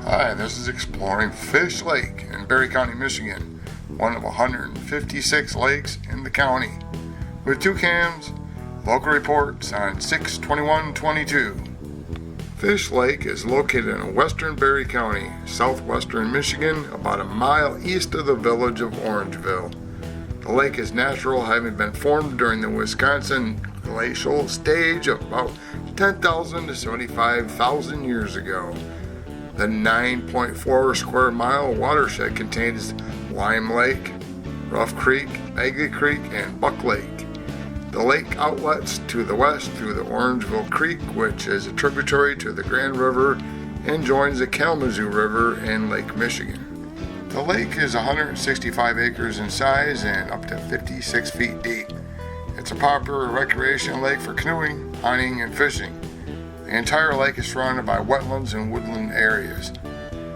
Hi, this is Exploring Fish Lake in Berry County, Michigan, one of 156 lakes in the county. With 2 cams, local reports on 6/21/22. Fish Lake is located in western Berry County, southwestern Michigan, about a mile east of the village of Orangeville. The lake is natural, having been formed during the Wisconsin glacial stage of about 10,000 to 75,000 years ago. The 9.4 square mile watershed contains Lime Lake, Rough Creek, Bagley Creek, and Buck Lake. The lake outlets to the west through the Orangeville Creek, which is a tributary to the Grand River and joins the Kalamazoo River in Lake Michigan. The lake is 165 acres in size and up to 56 feet deep. It's a popular recreation lake for canoeing, hunting, and fishing. The entire lake is surrounded by wetlands and woodland areas.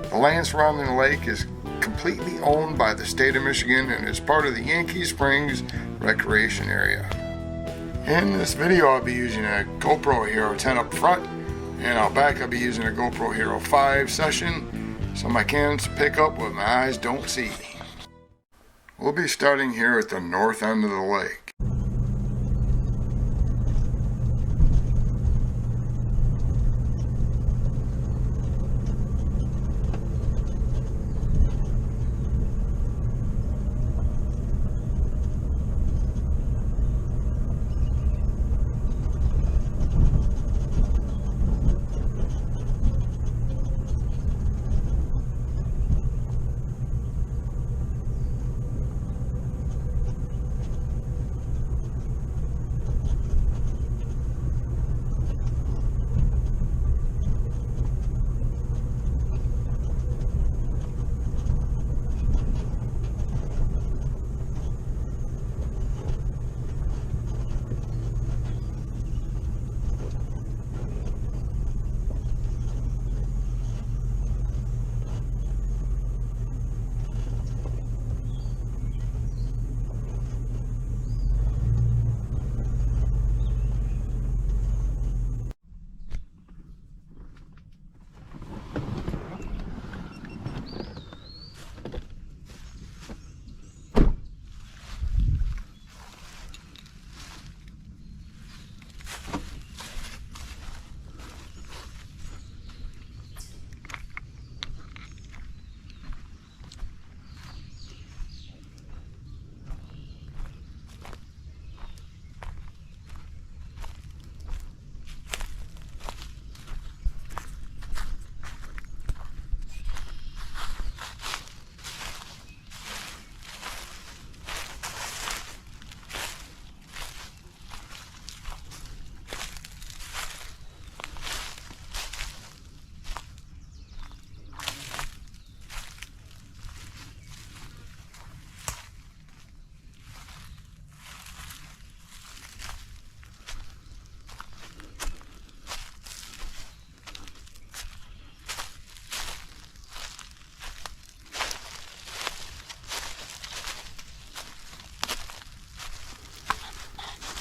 The land surrounding the lake is completely owned by the state of Michigan and is part of the Yankee Springs recreation area. In this video, I'll be using a GoPro Hero 10 up front, and out back I'll be using a GoPro Hero 5 session so my cans pick up what my eyes don't see. We'll be starting here at the north end of the lake.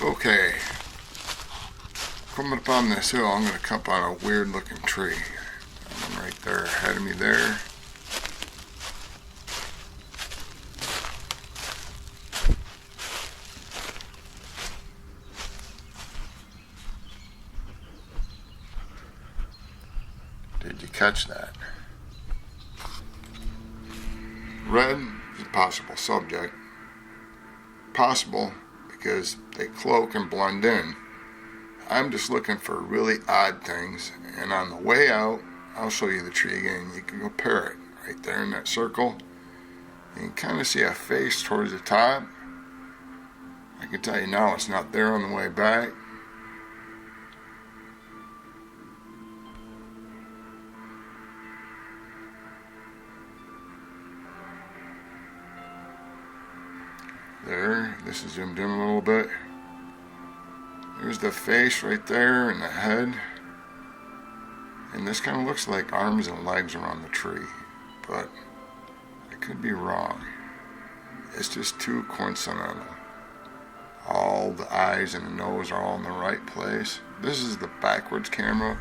Okay, coming up on this hill, I'm going to come on a weird looking tree. I'm right there ahead of me there. Did you catch that? Red is a possible subject. Possible because they cloak and blend in. I'm just looking for really odd things, and on the way out, I'll show you the tree again. You can compare it right there in that circle. You can kind of see a face towards the top. I can tell you now it's not there on the way back. There, this is zoomed in a little bit. There's the face right there and the head. And this kind of looks like arms and legs around the tree, but I could be wrong. It's just too coincidental. All the eyes and the nose are all in the right place. This is the backwards camera,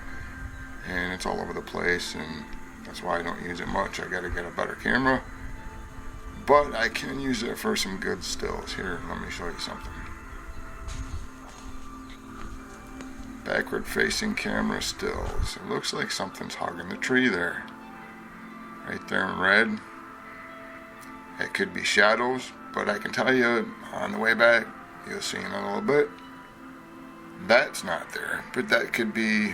and it's all over the place, and the That's why I don't use it much. I gotta get a better camera. But I can use it for some good stills. Here, let me show you something. Backward facing camera stills. It looks like something's hugging the tree there. Right there in red. It could be shadows, but I can tell you on the way back, you'll see in a little bit, that's not there. But that could be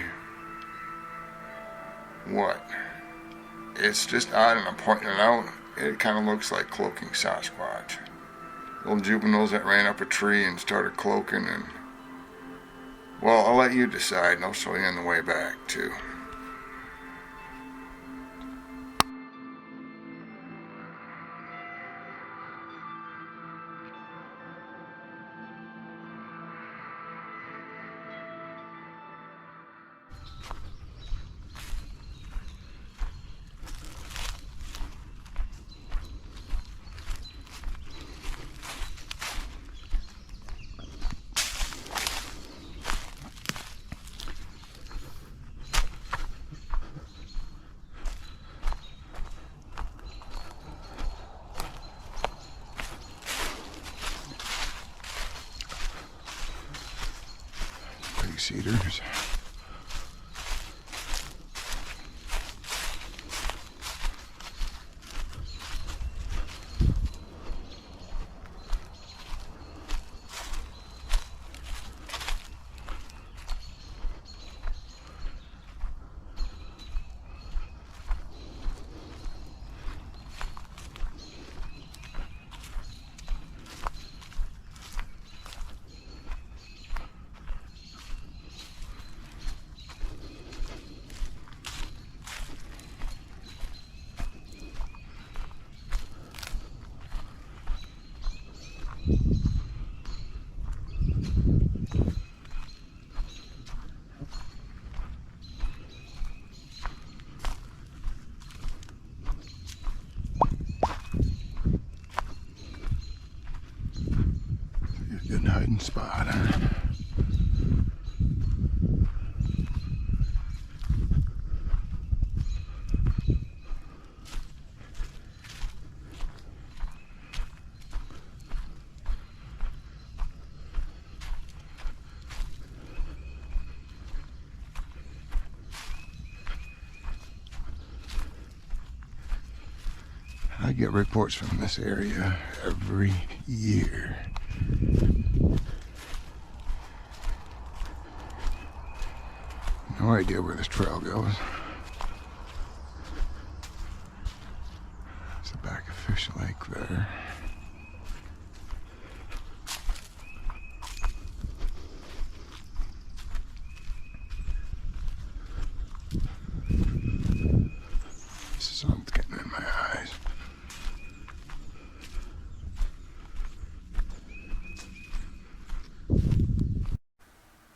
what? It's just odd, and I'm pointing it out. It kind of looks like cloaking Sasquatch. Little juveniles that ran up a tree and started cloaking, and well, I'll let you decide, and I'll show you on the way back too. Cedars. Good hiding spot, huh? I get reports from this area every year. No idea where this trail goes. It's the back of Fish Lake there. Sun's getting in my eyes.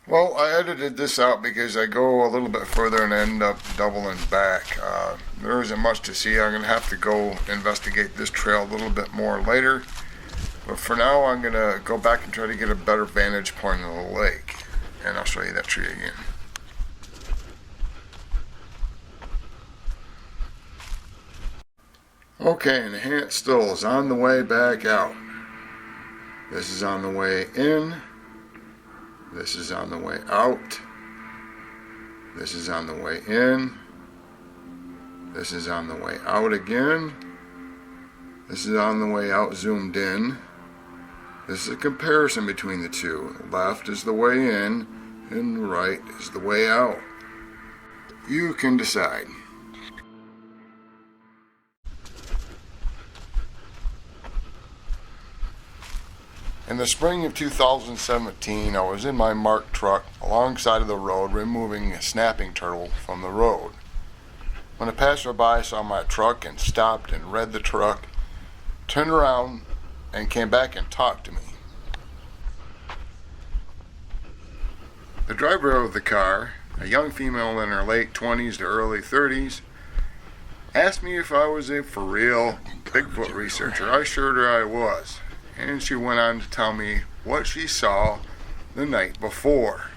Well, I edited this out because I go a little bit further and end up doubling back. There isn't much to see. I'm going to have to go investigate this trail a little bit more later. But for now, I'm going to go back and try to get a better vantage point of the lake. And I'll show you that tree again. Okay, and the hand still is on the way back out. This is on the way in. This is on the way out. This is on the way in. This is on the way out again. This is on the way out zoomed in. This is a comparison between the two. Left is the way in and right is the way out. You can decide. In the spring of 2017, I was in my marked truck alongside of the road removing a snapping turtle from the road. When a passerby saw my truck and stopped and read the truck, turned around and came back and talked to me. The driver of the car, a young female in her late 20s to early 30s, asked me if I was a for real Bigfoot researcher. I assured her I was. And she went on to tell me what she saw the night before.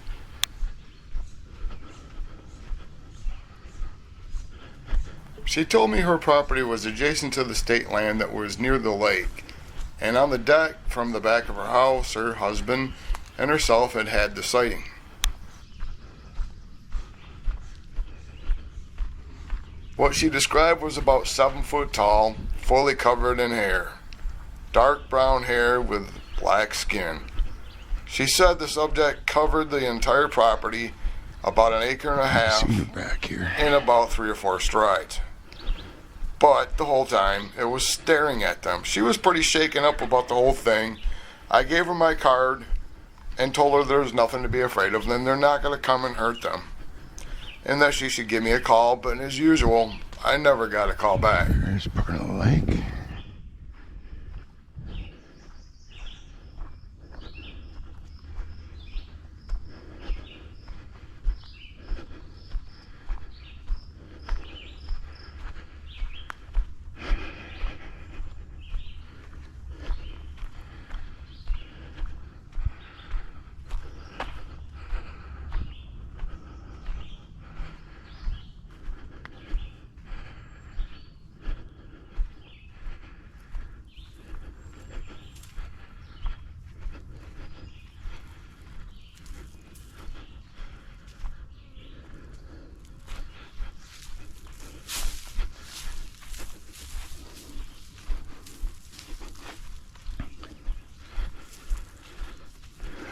She told me her property was adjacent to the state land that was near the lake, and on the deck from the back of her house, her husband and herself had had the sighting. What she described was about 7 foot tall, fully covered in hair. Dark brown hair with black skin. She said the subject covered the entire property, about an acre and a half, back here, in about 3 or 4 strides. But the whole time, it was staring at them. She was pretty shaken up about the whole thing. I gave her my card and told her there's nothing to be afraid of, and they're not going to come and hurt them, and that she should give me a call, but as usual, I never got a call back. There's part of the lake.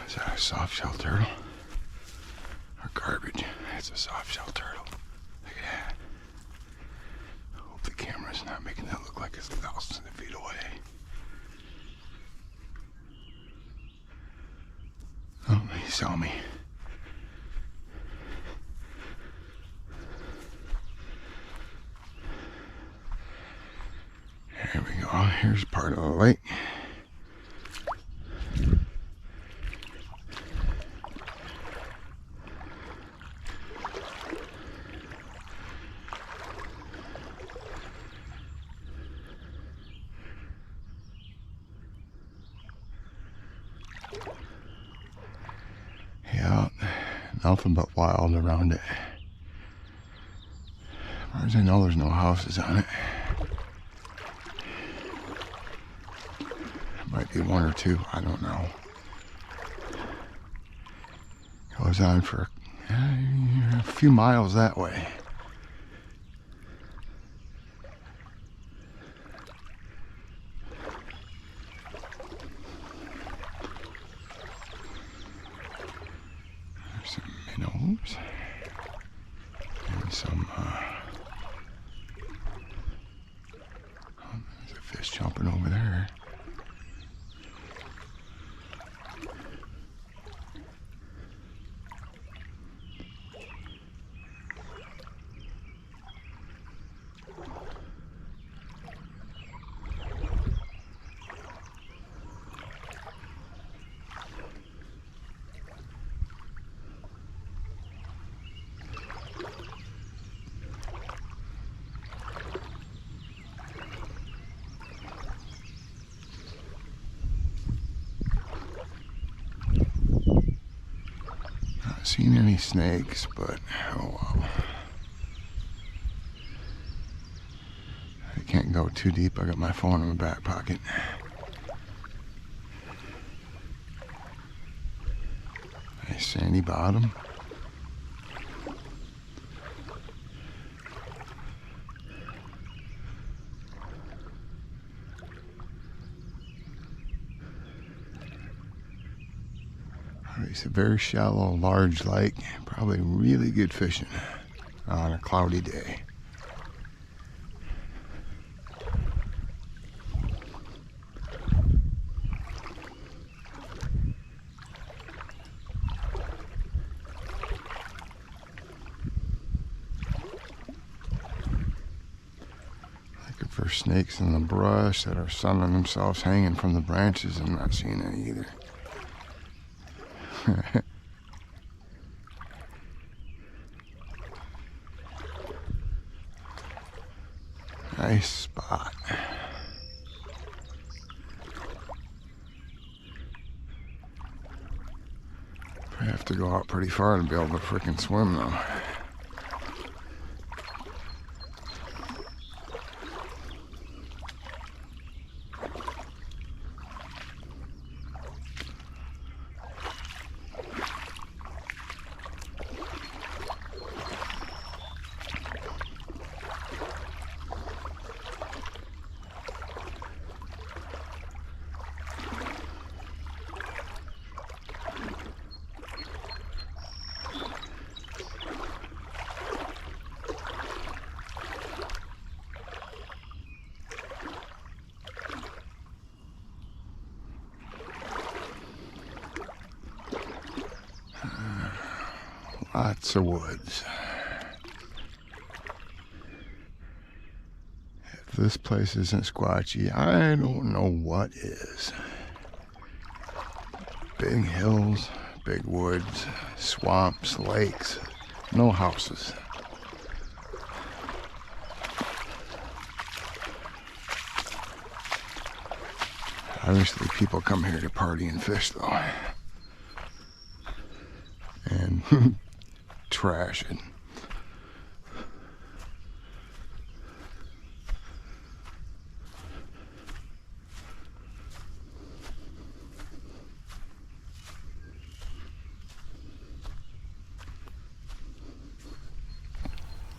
Is that a soft-shell turtle? Or garbage? It's a soft-shell turtle. Look at that. I hope the camera's not making that look like it's thousands of feet away. Oh, he saw me. There we go. Here's part of the lake. Yeah, nothing but wild around it. As far as I know, there's no houses on it. Might be 1 or 2, I don't know. Goes on for a few miles that way. There's some minnows and some there's a fish jumping over there. Not seen any snakes, but oh well. I can't go too deep. I got my phone in my back pocket. Nice sandy bottom. It's a very shallow, large lake. Probably really good fishing on a cloudy day. Looking for snakes in the brush that are sunning themselves hanging from the branches. I'm not seeing any either. Nice spot. I have to go out pretty far to be able to frickin' swim though. Lots of woods. If this place isn't squatchy, I don't know what is. Big hills, big woods, swamps, lakes, no houses. Obviously people come here to party and fish though. And trash it.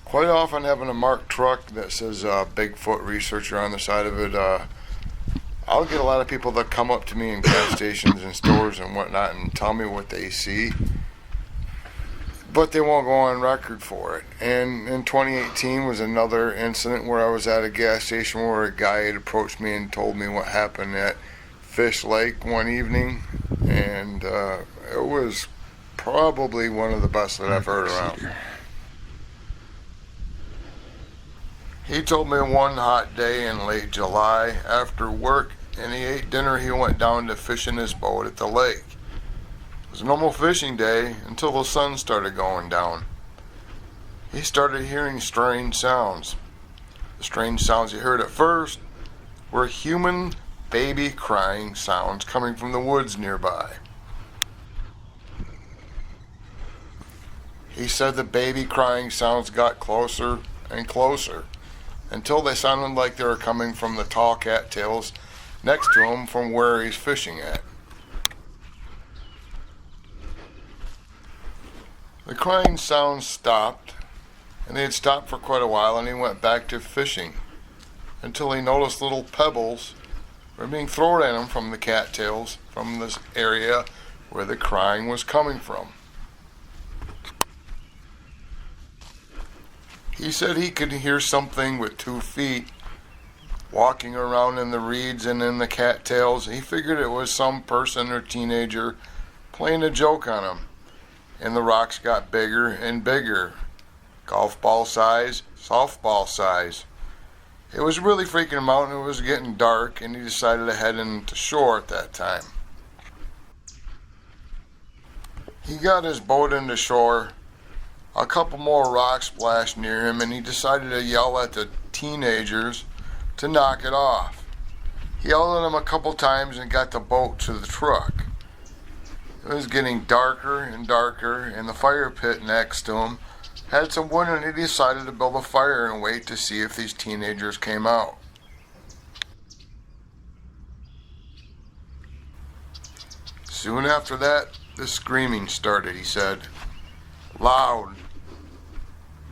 Quite often having a marked truck that says Bigfoot researcher on the side of it, I'll get a lot of people that come up to me in gas stations and stores and whatnot and tell me what they see, but they won't go on record for it. And in 2018 was another incident where I was at a gas station where a guy had approached me and told me what happened at Fish Lake one evening, and it was probably one of the best that I've heard around. He told me one hot day in late July after work and he ate dinner, he went down to fish in his boat at the lake. It was a normal fishing day until the sun started going down. He started hearing strange sounds. The strange sounds he heard at first were human baby crying sounds coming from the woods nearby. He said the baby crying sounds got closer and closer, until they sounded like they were coming from the tall cattails next to him from where he's fishing at. The crying sounds stopped, and they had stopped for quite a while, and he went back to fishing until he noticed little pebbles were being thrown at him from the cattails from this area where the crying was coming from. He said he could hear something with 2 feet walking around in the reeds and in the cattails. He figured it was some person or teenager playing a joke on him. And the rocks got bigger and bigger. Golf ball size, softball size. It was really freaking him out, and it was getting dark, and he decided to head into shore at that time. He got his boat into shore. A couple more rocks splashed near him, and he decided to yell at the teenagers to knock it off. He yelled at them a couple times and got the boat to the truck. It was getting darker and darker, and the fire pit next to him had some wood, and he decided to build a fire and wait to see if these teenagers came out. Soon after that, the screaming started, he said. Loud,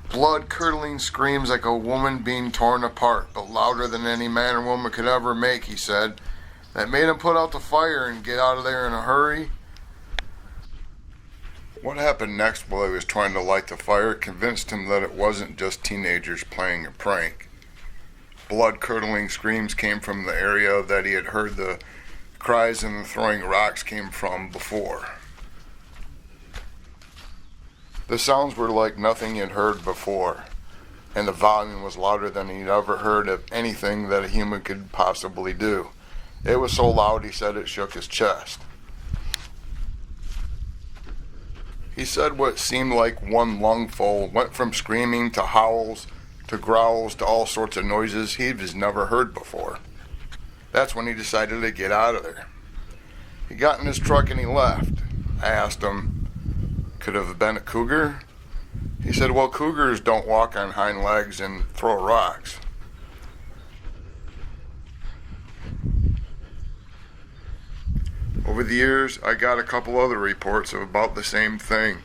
blood-curdling screams like a woman being torn apart, but louder than any man or woman could ever make, he said. That made him put out the fire and get out of there in a hurry. What happened next while he was trying to light the fire convinced him that it wasn't just teenagers playing a prank. Blood-curdling screams came from the area that he had heard the cries and the throwing rocks came from before. The sounds were like nothing he had heard before, and the volume was louder than he'd ever heard of anything that a human could possibly do. It was so loud he said it shook his chest. He said what seemed like one lungful went from screaming to howls to growls to all sorts of noises he'd just never heard before. That's when he decided to get out of there. He got in his truck and he left. I asked him, could it have been a cougar? He said, well, cougars don't walk on hind legs and throw rocks. Over the years, I got a couple other reports of about the same thing,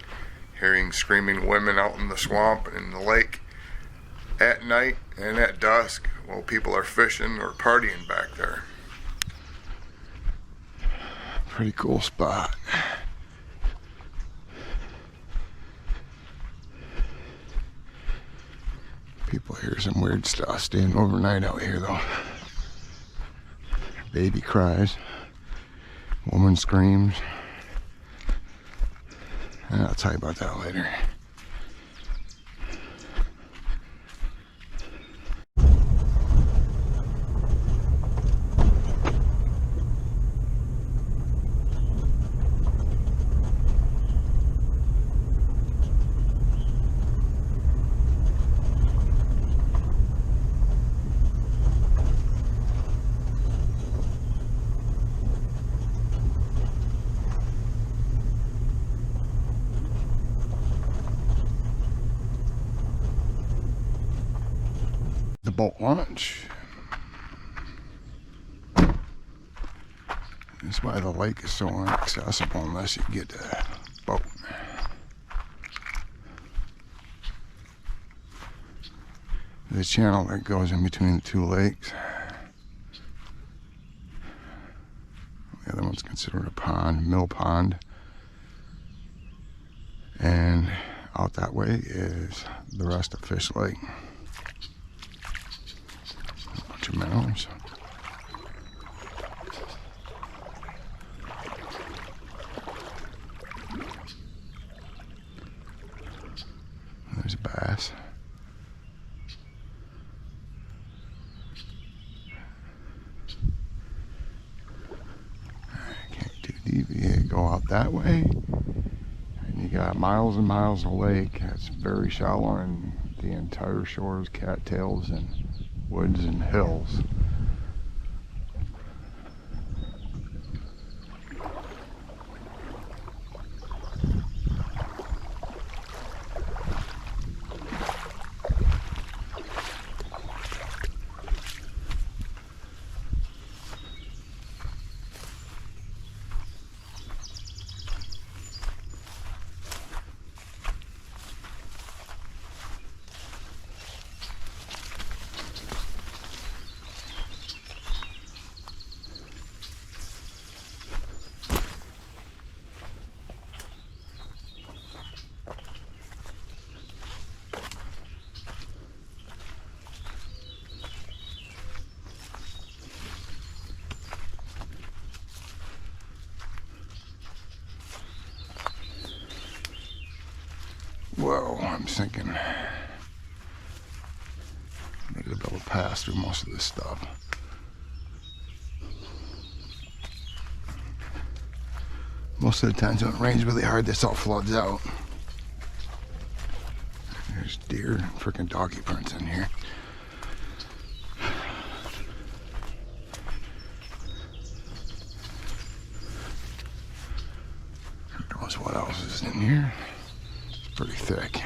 hearing screaming women out in the swamp and in the lake at night and at dusk while people are fishing or partying back there. Pretty cool spot. People hear some weird stuff staying overnight out here though. Baby cries, woman screams. And I'll tell you about that later. The boat launch. That's why the lake is so inaccessible unless you get a boat. The channel that goes in between the two lakes. The other one's considered a pond, mill pond. And out that way is the rest of Fish Lake. A bunch of minnows. There's a bass. Can't too deviate. Go out that way. And you got miles and miles of lake. It's very shallow, and the entire shore is cattails and woods and hills. Whoa, I'm thinking maybe I'll be able to pass through most of this stuff. Most of the times when it rains really hard, this all floods out. There's deer and freaking doggy prints in here. Who knows what else is in here? Pretty thick.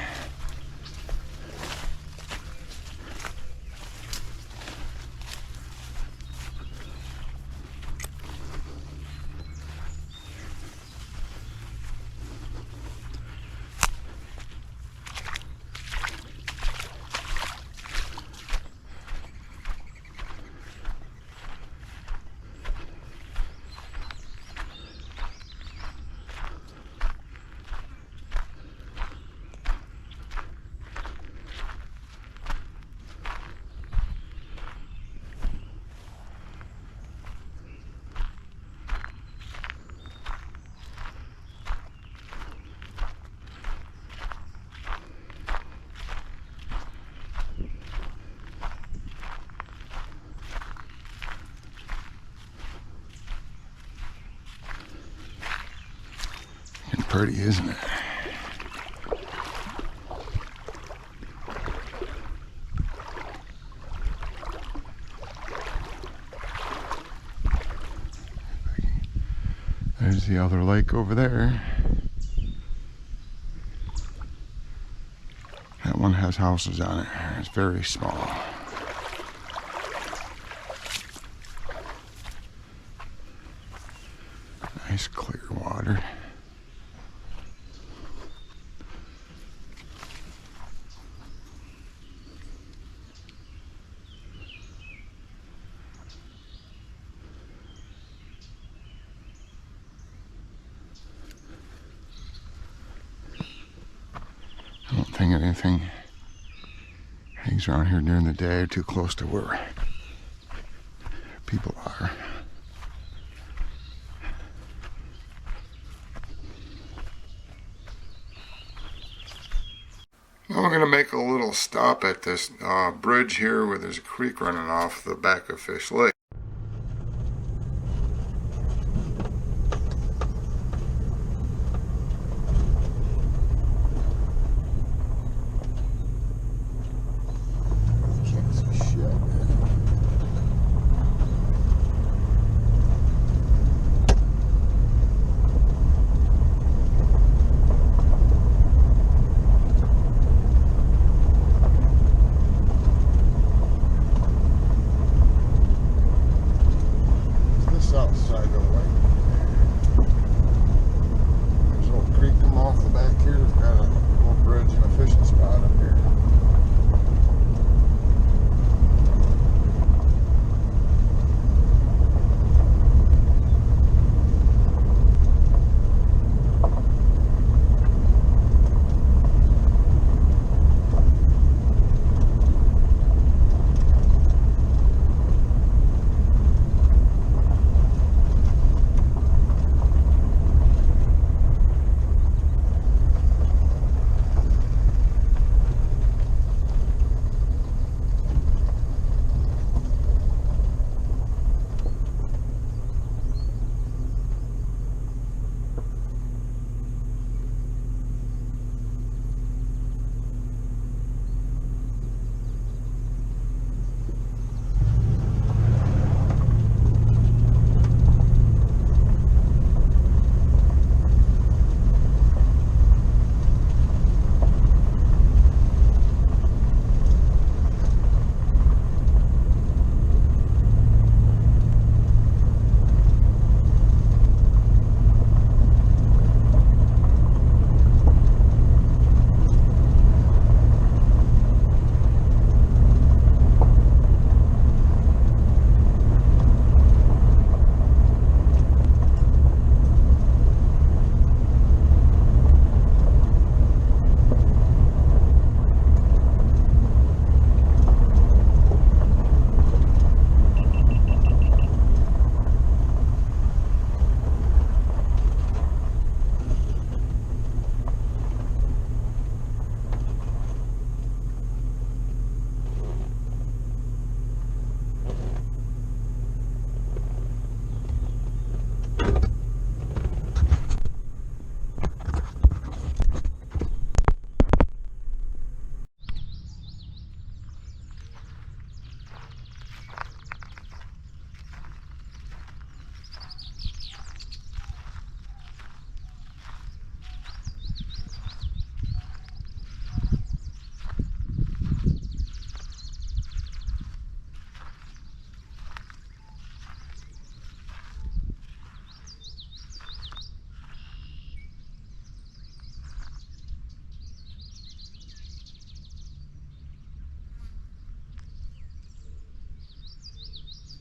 Pretty, isn't it? There's the other lake over there. That one has houses on it. It's very small. Nice clear water. I don't think anything hangs around here during the day or too close to where people are. Now we're going to make a little stop at this bridge here where there's a creek running off the back of Fish Lake. Can't see shit. South side of the lake. There's a little creek come off the back here. We've got a little bridge and a fishing spot up here.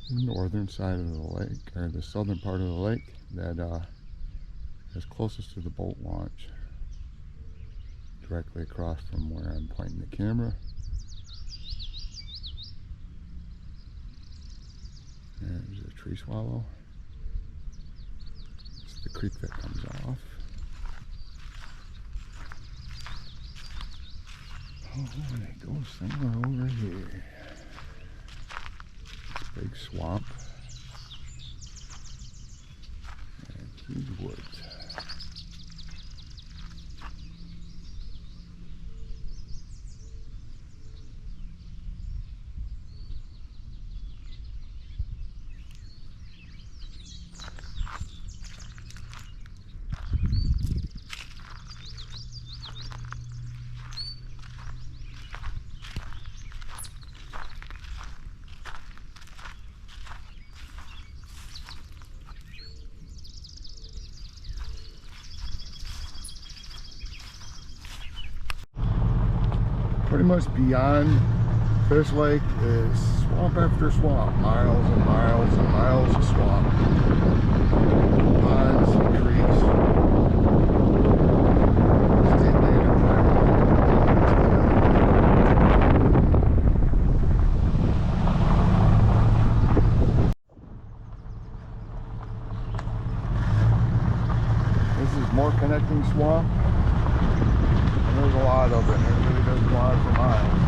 Northern side of the lake, or the southern part of the lake that is closest to the boat launch, directly across from where I'm pointing the camera. There's a tree swallow. It's the creek that comes off. Oh, and it goes somewhere over here. Big swamp and huge woods. Pretty much beyond Fish Lake is swamp after swamp, miles and miles and miles of swamp, ponds and creeks. This is more connecting swamp, and there's a lot of it. It really doesn't fly for miles.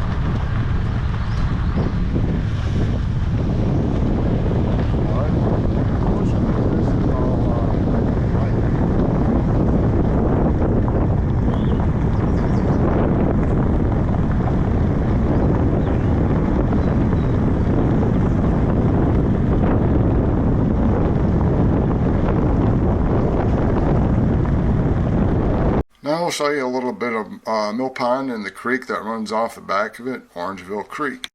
Now I'll show you a little bit of Mill Pond and the creek that runs off the back of it, Orangeville Creek.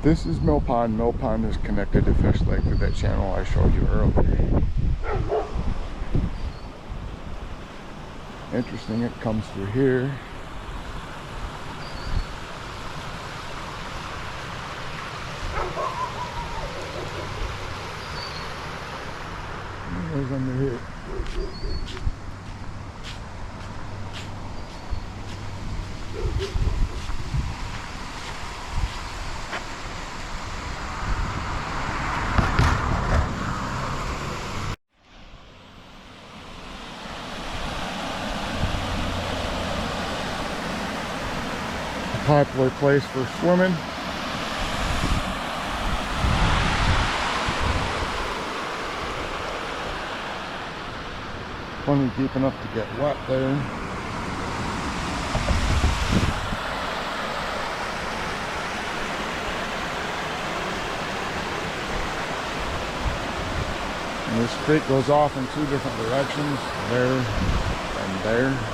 This is Mill Pond. Mill Pond is connected to Fish Lake through that channel I showed you earlier. Interesting, it comes through here. It goes under here. Popular place for swimming. Plenty deep enough to get wet there. And this creek goes off in two different directions, there and there.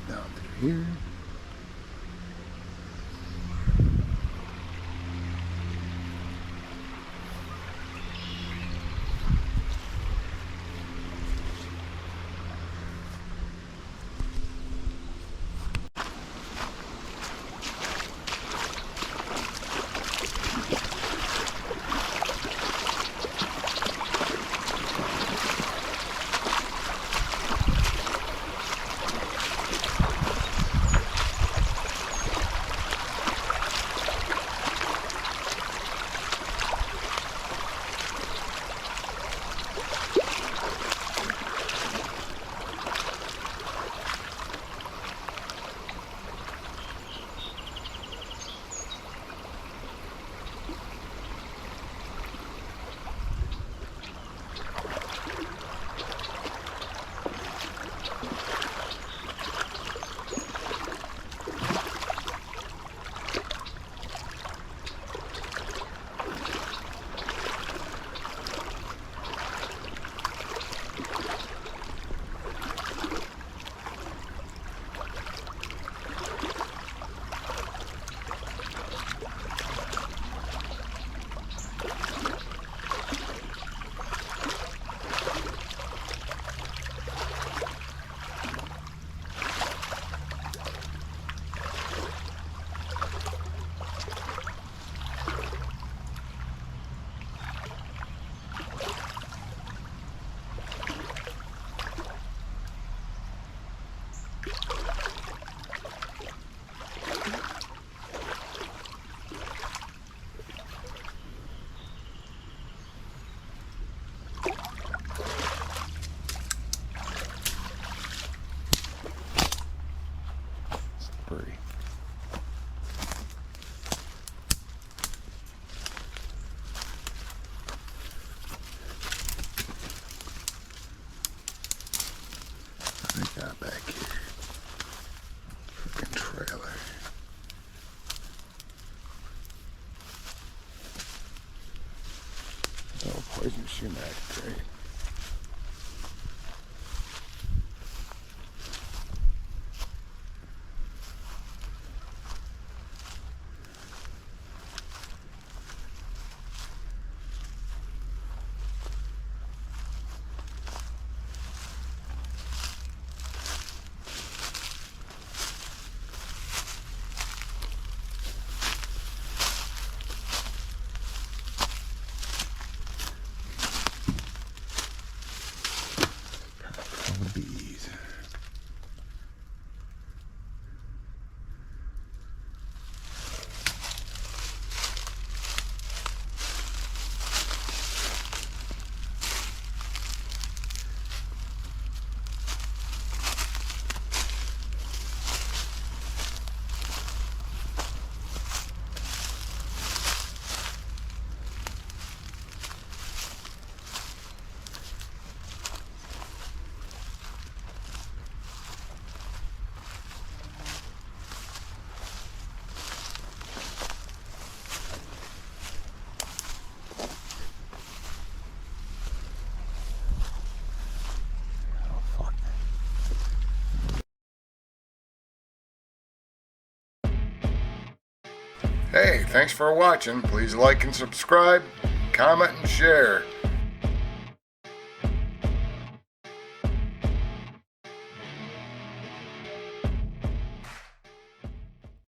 Down through here. sumac tree. Bees. Hey, thanks for watching. Please like and subscribe, comment and share.